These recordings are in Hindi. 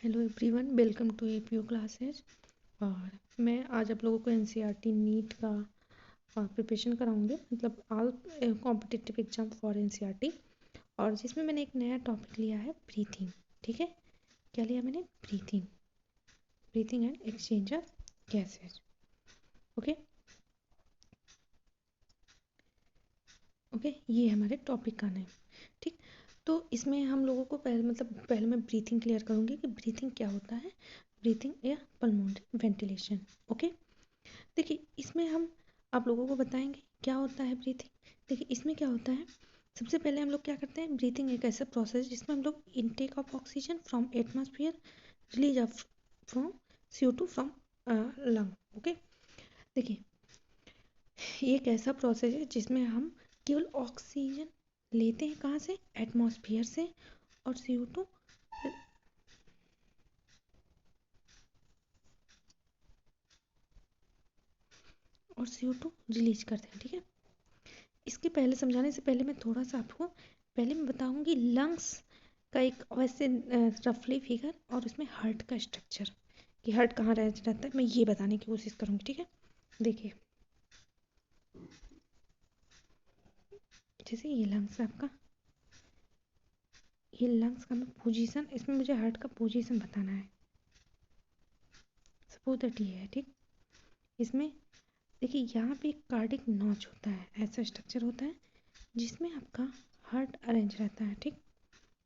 Hello everyone, welcome to APO classes. और मैं आज आप लोगों को एनसीईआरटी नीट का प्रिपरेशन कराऊंगी, मतलब all competitive exam for NCERT. और जिसमें मैंने एक नया टॉपिक लिया है ब्रीथिंग। ठीक है, क्या लिया मैंने? Breathing, breathing and exchange of gases. Okay okay, ये हमारे टॉपिक का नेम। ठीक, तो इसमें हम लोगों को पहले मैं ब्रीथिंग क्लियर करूँगी कि ब्रीथिंग क्या होता है। ब्रीथिंग या पल्मोनरी वेंटिलेशन। ओके, देखिए इसमें हम आप लोगों को बताएंगे क्या होता है ब्रीथिंग। देखिए इसमें क्या होता है, सबसे पहले हम लोग क्या करते हैं, ब्रीथिंग एक ऐसा प्रोसेस जिसमें हम लोग intake of oxygen from atmosphere, release of from CO2 from lung. Okay, देखिए ये एक ऐसा प्रोसेस है जिसमें हम केवल ऑक्सीजन लेते हैं, कहाँ से? एटमॉस्फेयर से, और CO2 रिलीज करते हैं। ठीक है, इसके पहले समझाने से पहले मैं थोड़ा सा आपको पहले मैं बताऊंगी लंग्स का एक वैसे रफली फिगर, और उसमें हार्ट का स्ट्रक्चर कि हार्ट कहाँ रहता है, मैं ये बताने की कोशिश करूंगी। ठीक है, देखिए जैसे ये लंग्स है आपका, ये लंग्स का मैं पोजीशन, इसमें मुझे हार्ट का पोजीशन बताना है। सपोज दैट ये है। ठीक, इसमें देखिए यहाँ पे एक कार्डिक नॉच होता है, ऐसा स्ट्रक्चर होता है जिसमें आपका हार्ट अरेंज रहता है। ठीक,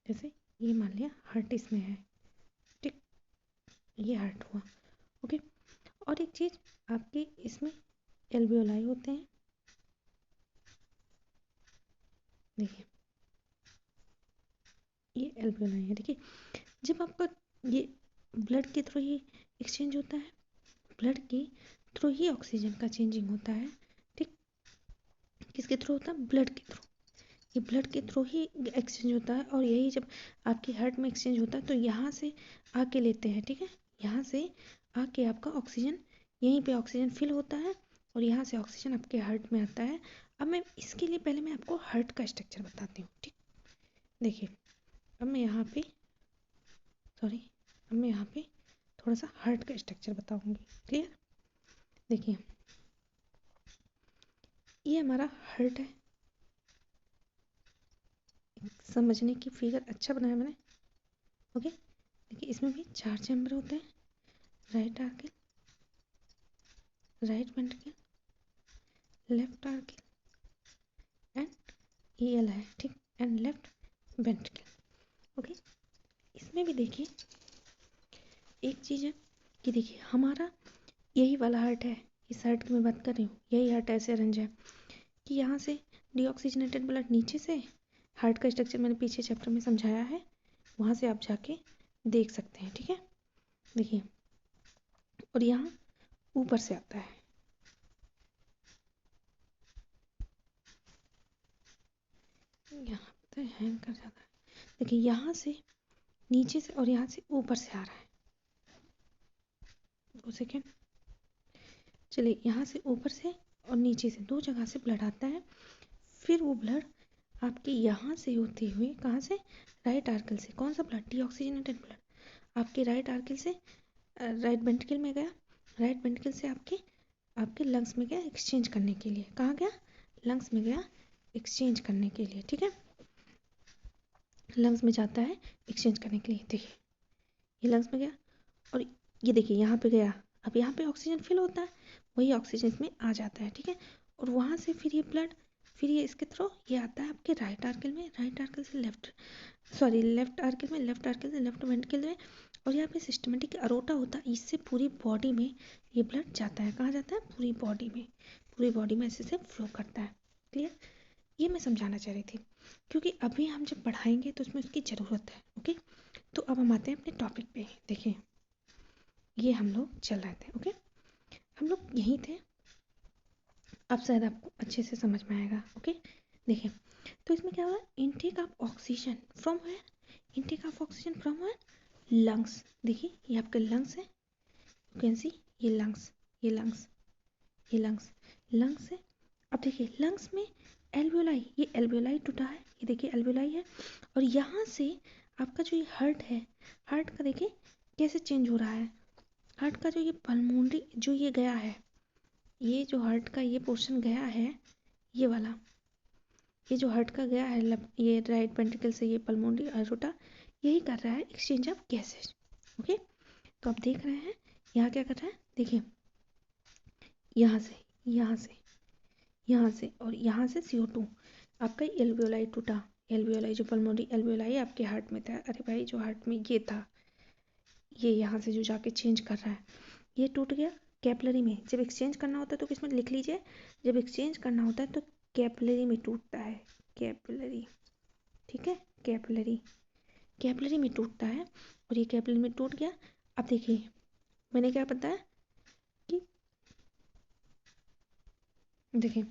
जैसे ये मान लिया हार्ट इसमें है। ठीक, ये हार्ट हुआ। ओके, और एक चीज आपके इसमें एल्वियोलाई होते हैं। देखिए ये एल्वियोलाई है। देखिए जब आपका ये ब्लड के थ्रू ही एक्सचेंज होता है, ब्लड के थ्रू ही ऑक्सीजन का चेंजिंग होता है। ठीक, किसके थ्रू होता है? ब्लड के थ्रू। ये ब्लड के थ्रू ही एक्सचेंज होता है, और यही जब आपके हार्ट में एक्सचेंज होता है तो यहाँ से आके लेते हैं। ठीक है, यहाँ से आके आपका ऑक्सीजन, यहीं पे ऑक्सीजन फिल होता है, और यहाँ से ऑक्सीजन आपके हार्ट में आता है। अब मैं इसके लिए पहले मैं आपको हार्ट का स्ट्रक्चर बताती हूँ। ठीक, देखिए अब मैं यहाँ पे अब मैं यहाँ पे थोड़ा सा हार्ट का स्ट्रक्चर बताऊंगी। क्लियर? देखिए ये हमारा हार्ट है, समझने की फिगर अच्छा बनाया मैंने। ओके, देखिए इसमें भी 4 चैम्बर होते हैं, right auricle, right ventricle, left auricle and EL है। ठीक, एंड लेफ्ट वेंट्रिकल। ओके, इसमें भी देखिए एक चीज़ है कि देखिए हमारा यही वाला हार्ट है, इस हार्ट की मैं बात कर रही हूँ, यही हार्ट ऐसे अरेंज है कि यहाँ से डीऑक्सीजनेटेड ब्लड नीचे से, हार्ट का स्ट्रक्चर मैंने पीछे चैप्टर में समझाया है, वहाँ से आप जाके देख सकते हैं। ठीक है, देखिए और यहाँ ऊपर से आता है, यहाँ पे हैंग कर जाता है। देखिए यहाँ से नीचे से और यहाँ से ऊपर से आ रहा है। 2 सेकेंड, चलिए यहाँ से ऊपर से और नीचे से, 2 जगह से ब्लड आता है। फिर वो ब्लड आपके यहाँ से होते हुए कहाँ से? राइट आर्कल से। कौन सा ब्लड? डीऑक्सीजनेटेड ब्लड आपके राइट आर्कल से राइट वेंट्रिकल में गया, राइट वेंट्रिकल से आपके आपके लंग्स में गया एक्सचेंज करने के लिए। कहाँ गया? लंग्स में गया एक्सचेंज करने के लिए। ठीक है, लंग्स में जाता है एक्सचेंज करने के लिए। देखिए ये लंग्स में गया, और ये देखिए यहाँ पे गया। अब यहाँ पे ऑक्सीजन फिल होता है, वही ऑक्सीजन इसमें आ जाता है। ठीक है, और वहाँ से फिर ये ब्लड, फिर ये इसके थ्रू ये आता है आपके राइट आर्कल में, राइट आर्कल से लेफ्ट आर्कल में, लेफ्ट आर्कल से लेफ्ट वेंट्रिकल में, और यहाँ पे सिस्टमेटिक अरोटा होता है, इससे पूरी बॉडी में ये ब्लड जाता है। कहाँ जाता है? पूरी बॉडी में, पूरी बॉडी में ऐसे से फ्लो करता है। क्लियर? ये मैं समझाना चाह रही थी, क्योंकि अभी हम जब पढ़ाएंगे तो उसमें उसकी ज़रूरत है। ओके, तो अब हम आते हैं अपने टॉपिक पे। देखिए ये हम लोग चल रहे थे। ओके, हम लोग यहीं थे, अब शायद आपको अच्छे से समझ में आएगा। ओके, देखिए तो इसमें क्या हुआ? Intake of oxygen from where? Intake of oxygen from where? Lungs. देखिए ये आपके लंग्स है, यू कैन सी, ये लंग्स, ये लंग्स, ये लंग्स, लंग्स है। अब देखिए लंग्स में एल्वियोलाई, ये एल्वियोलाई टूटा है, ये देखिए एल्वियोलाई है, और यहाँ से आपका जो ये हार्ट है, हार्ट का देखिए कैसे चेंज हो रहा है। हार्ट का जो ये पल्मोनरी जो ये गया है, ये जो हार्ट का ये पोर्शन गया है, ये वाला, ये जो हार्ट का गया है ये राइट वेंट्रिकल से ये पल्मोनरी अयोटा, यही कर रहा है एक्सचेंज ऑफ गैसेज। ओके, तो आप देख रहे हैं यहाँ क्या कर रहा है, देखिए यहाँ से यहाँ से यहाँ से और यहाँ से CO2 आपका एल्वियोलाई टूटा। एल्वियोलाई जो पल्मोनरी एल्वियोलाई आपके हार्ट में था, अरे भाई जो हार्ट में ये था, ये यहाँ से जो जाके चेंज कर रहा है, ये टूट गया कैपिलरी में। जब एक्सचेंज करना होता है तो किसमें लिख लीजिए, जब एक्सचेंज करना होता है तो कैपिलरी में टूटता है, कैपिलरी, ठीक है, कैपिलरी, कैपिलरी में टूटता है और ये कैपिलरी में टूट गया। अब देखिए मैंने क्या बताया कि देखिए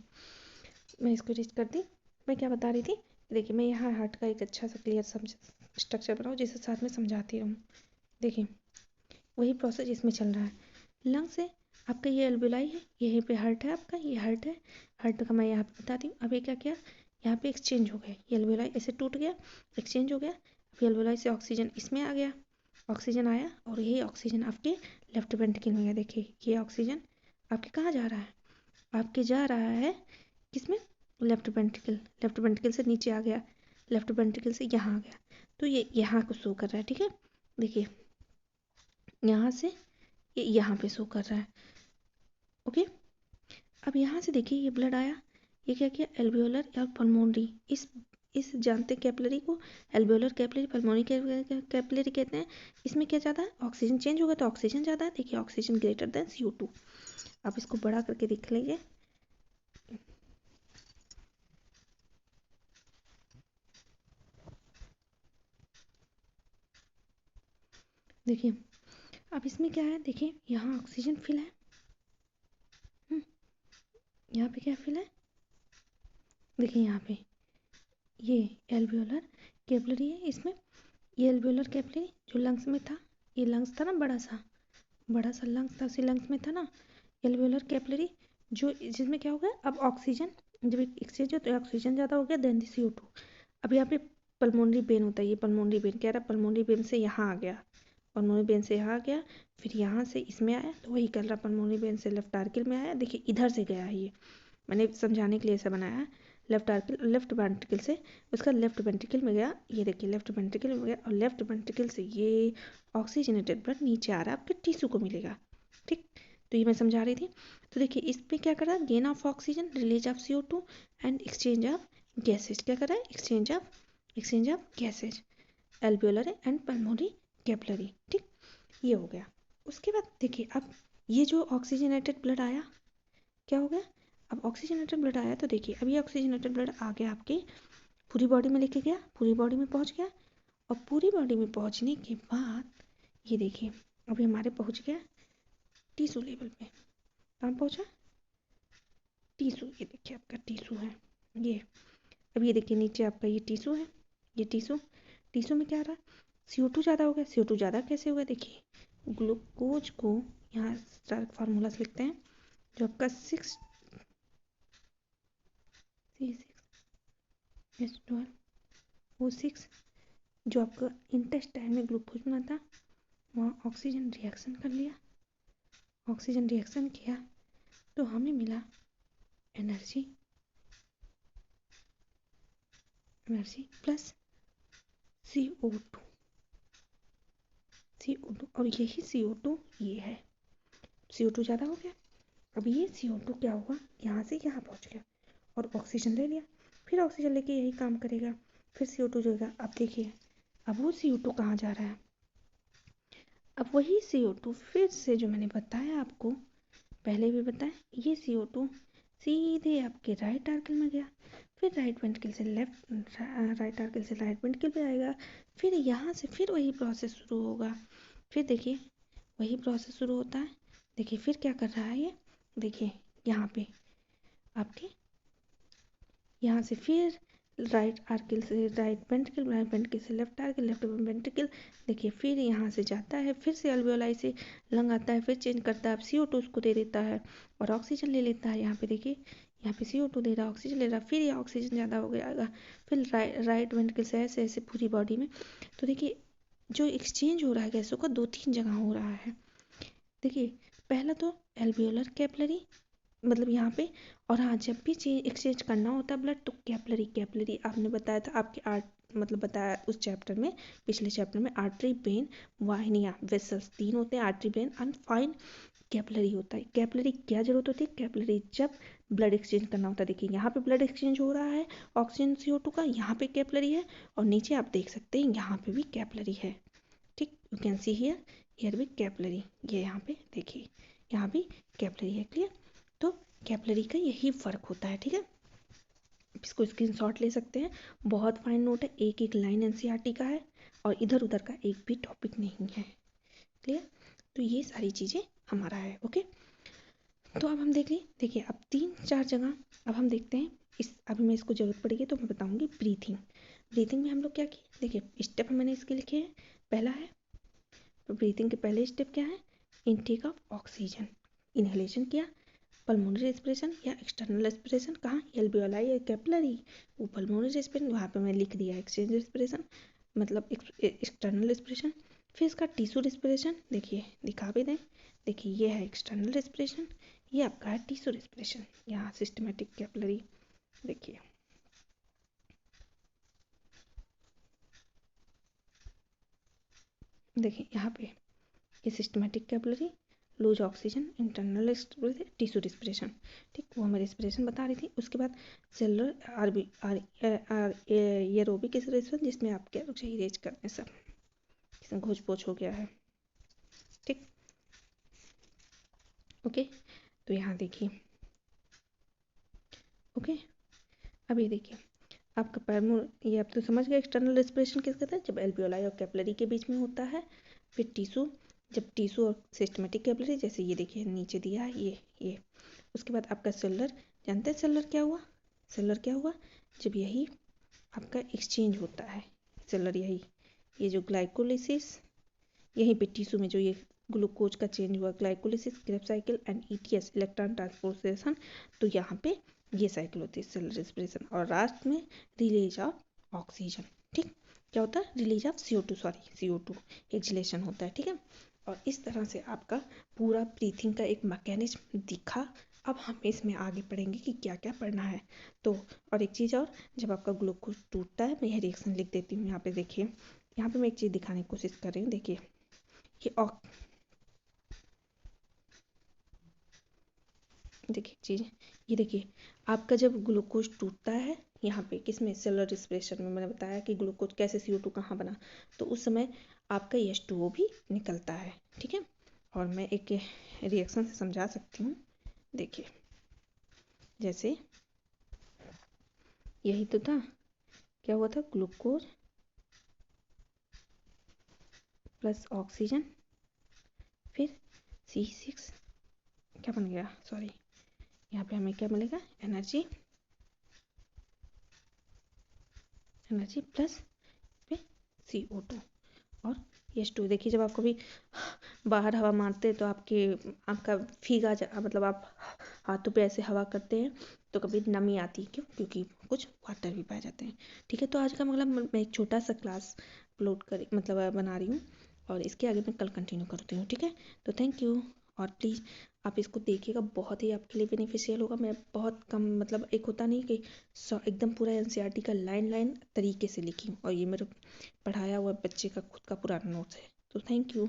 मैं इसको रीच कर दी, मैं क्या बता रही थी, देखिए मैं यहाँ हार्ट का एक अच्छा सा क्लियर समझ स्ट्रक्चर बनाऊँ जिसे साथ में समझाती रहूँ। देखिए वही प्रोसेस इसमें चल रहा है। लंग से आपका ये एल्वियोलाई है, यहीं पे हार्ट है आपका, ये हार्ट है, हार्ट का मैं यहाँ पे बताती हूँ। अब ये क्या किया, यहाँ पे एक्सचेंज हो गए, ये एल्वियोलाई ऐसे टूट गया, एक्सचेंज हो गया। अब एल्वियोलाई से ऑक्सीजन इसमें आ गया, ऑक्सीजन आया और यही ऑक्सीजन आपके लेफ्ट वेंट्रिकल में गया। देखिए ये ऑक्सीजन आपके कहाँ जा रहा है, आपके जा रहा है किसमें, लेफ्ट वेंट्रिकल, लेफ्ट वेंट्रिकल से नीचे आ गया, लेफ्ट वेंट्रिकल से यहाँ आ गया, तो ये यहाँ को शो कर रहा है, ठीक है। देखिए यहाँ से ये यहाँ पे शो कर रहा है, ओके। अब यहाँ से देखिए ये ब्लड आया, ये क्या किया, एल्वियोलर और पल्मोनरी, इस जानते कैपिलरी को एल्वियोलर कैपिलरी, पल्मोनरी कैपिलरी कहते हैं। इसमें क्या ज़्यादा है, ऑक्सीजन चेंज होगा तो ऑक्सीजन ज़्यादा है, देखिए ऑक्सीजन ग्रेटर देन CO2। आप इसको बड़ा करके देख लीजिए, देखिए अब इसमें क्या है, देखिए यहाँ ऑक्सीजन फिल है, यहाँ पे क्या फिल है, देखिए यहाँ पे ये एल्वियोलर कैपिलरी है, इसमें ये एल्वियोलर कैपिलरी जो लंग्स में था, ये लंग्स था ना बड़ा सा लंग्स था, उसी लंग्स में था ना एल्वियोलर कैपिलरी, जो जिसमें क्या हो गया, अब ऑक्सीजन जब एक्सचेंज हो तो ऑक्सीजन ज़्यादा हो गया देन दी CO2। अब यहाँ पे पल्मोनरी वेन होता है, ये पल्मोनरी वेन कह रहा है, पल्मोनरी वेन से यहाँ आ गया, पल्मोनरी वेन से यहाँ आ गया, फिर यहाँ से इसमें आया, तो वही कर रहा, पल्मोनरी वेन से लेफ्ट आर्किल में आया, देखिए इधर से गया है, ये मैंने समझाने के लिए ऐसा बनाया है, लेफ्ट आर्किल, लेफ्ट वेंट्रिकल से उसका लेफ्ट वेंट्रिकल में गया, ये देखिए लेफ्ट वेंट्रिकल में गया और लेफ्ट वेंट्रिकल से ये ऑक्सीजनेटेड ब्लड नीचे आ रहा है, आपके टिश्यू को मिलेगा, ठीक। तो ये मैं समझा रही थी। तो देखिए इस पे क्या कर रहा है, gain of oxygen, release of CO2 and exchange of gases, क्या कर रहा है, exchange of gases, alveolar and pulmonary capillary, ठीक, ये हो गया। उसके बाद देखिए अब ये जो ऑक्सीजनेटेड ब्लड आया, क्या हो गया, अब ऑक्सीजनेटेड ब्लड आया तो देखिए अब ये ऑक्सीजनेटेड ब्लड आगे आपके पूरी बॉडी में लेके गया, पूरी बॉडी में पहुंच गया, और पूरी बॉडी में पहुंचने के बाद ये देखिए अभी हमारे पहुंच गया टिश्यू लेवल पे, कहाँ पहुंचा, टिश्यू, ये देखिए आपका टिश्यू है ये। अब ये देखिए नीचे आपका ये टिश्यू है, ये टिश्यू में क्या आ रहा है, CO2 ज़्यादा हो गया, CO2 ज़्यादा कैसे हो गया, देखिए ग्लूकोज को यहाँ स्टार्क फार्मूला से लिखते हैं, जो आपका 6C6H12O6, जो आपका इंटेस्टाइन में ग्लूकोज बना था, वहाँ ऑक्सीजन रिएक्शन कर लिया, ऑक्सीजन रिएक्शन किया तो हमें मिला एनर्जी प्लस CO2, और यही CO2 ये है, CO2 ज़्यादा हो गया, अब ये CO2 क्या होगा, यहाँ से यहाँ पहुँच गया और ऑक्सीजन ले लिया, फिर ऑक्सीजन लेके यही काम करेगा, फिर CO2 जोड़ेगा। अब देखिए अब वो CO2 कहाँ जा रहा है, अब वही CO2 फिर से जो मैंने बताया आपको, पहले भी बताया, ये CO2 सीधे आपके राइट आर्कल में गया, फिर राइट वेंट्रिकल से राइट आर्कल से राइट वेंट्रिकल पे आएगा, फिर यहाँ से फिर वही प्रोसेस शुरू होगा, फिर देखिए वही प्रोसेस शुरू होता है। देखिए फिर क्या कर रहा है ये, देखिए यहाँ पे आपके यहाँ से फिर राइट आर्कल से राइट वेंट्रिकल से लेफ्ट आर्कल, लेफ्ट वेंट्रिकल, देखिए फिर यहाँ से जाता है, फिर से अल्वियोलाई से लंग आता है, फिर चेंज करता है, अब CO2 उसको दे देता है और ऑक्सीजन ले लेता है। यहाँ पे देखिए यहाँ पे CO2 दे रहा है, ऑक्सीजन ले रहा है, फिर ये ऑक्सीजन ज़्यादा हो गया, फिर राइट वेंट्रिकल से ऐसे ऐसे पूरी बॉडी में। तो देखिए जो एक्सचेंज हो रहा है गैसों का 2-3 जगह हो रहा है। देखिए पहला तो एल्वियोलर कैपिलरी, मतलब यहाँ पे। और हाँ, जब भी चेंज एक्सचेंज करना होता है ब्लड तो कैपिलरी, कैपिलरी आपने बताया था आपके आर्ट, मतलब बताया उस चैप्टर में, पिछले चैप्टर में, आर्टरी, वेन, वाहिनियाँ, वेसल्स 3 होते हैं, artery, when and fine capillary होता है। कैपिलरी क्या जरूरत होती है? कैपिलरी जब ब्लड एक्सचेंज करना होता है। देखिए यहाँ पे ब्लड एक्सचेंज हो रहा है ऑक्सीजन CO2 का, यहाँ पे कैपिलरी है, और नीचे आप देख सकते हैं यहाँ पे भी कैपिलरी है। ठीक, you can see here, here भी कैपिलरी, ये यहाँ पे देखिए यहाँ भी कैपिलरी है। क्लियर? तो कैपिलरी का यही फर्क होता है। ठीक है, इसको स्क्रीनशॉट ले सकते हैं, बहुत फाइन नोट है, एक एक लाइन एनसीईआरटी का है और इधर उधर का एक भी टॉपिक नहीं है। क्लियर? तो ये सारी चीज़ें हमारा है। ओके, तो अब हम देख लें। देखिए अब 3-4 जगह अब हम देखते हैं, इस अभी मैं इसको जरूरत पड़ेगी तो मैं बताऊंगी। ब्रीथिंग, ब्रीथिंग में हम लोग क्या किए? देखिए स्टेप मैंने इसके लिखे हैं। पहला है, तो ब्रीथिंग के पहले स्टेप क्या है? इनटेक ऑफ ऑक्सीजन, इनहेलेशन किया। पल्मोनरी रेस्पिरेशन या एक्सटर्नल रेस्पिरेशन, कहाँ? एल्वियोलाई या कैपिलरी, वो पल्मोनरी रेस्पिरेशन, वहाँ पे मैं लिख दिया एक्सचेंज रेस्पिरेशन, मतलब एक्सटर्नल रेस्पिरेशन। फिर इसका टिश्यू रेस्पिरेशन, देखिए दिखा भी दें, देखिए ये है एक्सटर्नल रेस्पिरेशन, ये आपका है टिश्यू रेस्पिरेशन। यहाँ सिस्टमेटिक कैपिलरी, देखिए देखिए यहाँ पे ये systematic capillary, loose oxygen, internal tissue respiration. ठीक, वो मैं रिस्पिरेशन बता रही थी। उसके बाद सेलुलर आरबी आर एरोबिक रेस्पिरेशन, जिसमें आप क्या रुक जाइए इरेज करने सब, इसमें घोच पोछ हो गया है। ठीक, ओके, तो यहाँ देखिए, ओके, अब ये देखिए आपका पैरमो, ये आप तो समझ गए एक्सटर्नल रेस्पिरेशन किस कहते हैं, जब एल्वियोलाई और कैपिलरी के बीच में होता है। फिर टिश्यू, जब टिश्यू और सिस्टमेटिक कैपिलरी, जैसे ये देखिए नीचे दिया है ये। उसके बाद आपका सेलुलर, जानते हैं सेलुलर क्या हुआ? सेलुलर क्या हुआ? जब यही आपका एक्सचेंज होता है सेलुलर, यही ये जो ग्लाइकोलिसिस, यहीं पे टिश्यू में जो ये ग्लूकोज का चेंज हुआ, glycolysis, Krebs cycle and ETS, electron transportation, तो यहाँ पे ये साइकिल होती है सेलुलर रेस्पिरेशन। और लास्ट में रिलीज ऑफ ऑक्सीजन। ठीक, क्या होता है? रिलीज ऑफ CO2 एक्सलेशन होता है। ठीक है, और इस तरह से आपका पूरा ब्रीथिंग का एक मैकेनिज्म दिखा। अब हम इसमें आगे पढ़ेंगे कि क्या क्या पढ़ना है। तो और एक चीज़ और, जब आपका ग्लूकोज टूटता है, मैं यह रिएक्शन लिख देती हूँ यहाँ पे। देखिए यहाँ पे मैं एक चीज़ दिखाने की कोशिश कर रही हूँ। देखिए ये देखिए चीज़, ये देखिए आपका जब ग्लूकोज टूटता है यहाँ पे, किसमें? सेलुलर रिस्पिरेशन में। मैंने बताया कि ग्लूकोज कैसे CO2 कहाँ बना, तो उस समय आपका H2O भी निकलता है। ठीक है, और मैं एक रिएक्शन से समझा सकती हूँ। देखिए जैसे यही तो था, क्या हुआ था? ग्लूकोज प्लस ऑक्सीजन, फिर C6 क्या बन गया? सॉरी, यहाँ पे हमें क्या मिलेगा? एनर्जी, एनर्जी प्लस पे CO2 और H2। देखिए जब आप कभी बाहर हवा मारते हैं तो आपका फीगा मतलब आप हाथों पे ऐसे हवा करते हैं तो कभी नमी आती है। क्यों? क्योंकि कुछ वाटर भी पाए जाते हैं। ठीक है, तो आज का मतलब मैं एक छोटा सा क्लास अपलोड कर मतलब बना रही हूँ, और इसके आगे मैं कल कंटिन्यू करती हूँ। ठीक है, तो थैंक यू, और प्लीज़ आप इसको देखिएगा, बहुत ही आपके लिए बेनिफिशियल होगा। मैं बहुत कम, मतलब एक होता नहीं कि एकदम पूरा NCERT का लाइन लाइन तरीके से लिखी हूँ, और ये मेरा पढ़ाया हुआ बच्चे का खुद का पुराना नोट्स है। तो थैंक यू।